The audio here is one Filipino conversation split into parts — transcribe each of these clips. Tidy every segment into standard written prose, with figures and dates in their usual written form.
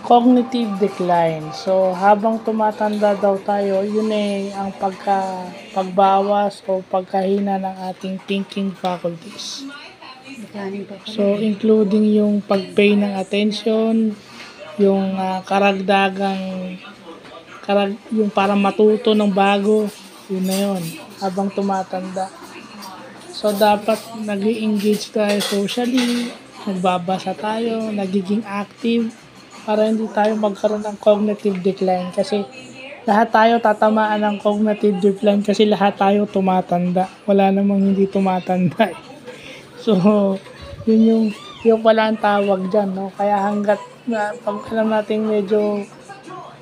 cognitive decline. So, habang tumatanda daw tayo, yun ang pagbawas o pagkahina ng ating thinking faculties. So, including yung pag-pay ng attention, yung yung para matuto ng bago, yun na yun, habang tumatanda. So, dapat nag-i-engage tayo socially, nagbabasa tayo, nagiging active, para hindi tayo magkaroon ng cognitive decline. Kasi lahat tayo tatamaan ng cognitive decline kasi lahat tayo tumatanda. Wala namang hindi tumatanda. So, yun yung pala ang tawag dyan, no? Kaya hanggat pag alam natin medyo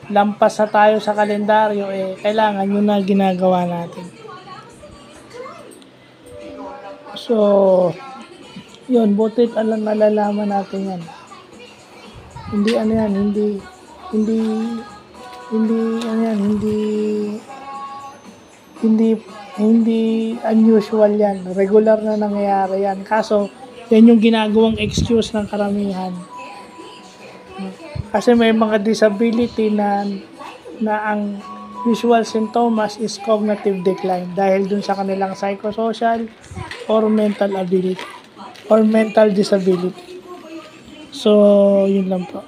lampas na tayo sa kalendaryo, kailangan yun na ginagawa natin. So, yun, butit nalalaman natin yan. Hindi unusual yan. Regular na nangyayari yan. Kaso, yan yung ginagawang excuse ng karamihan. Kasi may mga disability na ang usual symptoms is cognitive decline dahil dun sa kanilang psychosocial or mental ability or mental disability. So, yun lang po.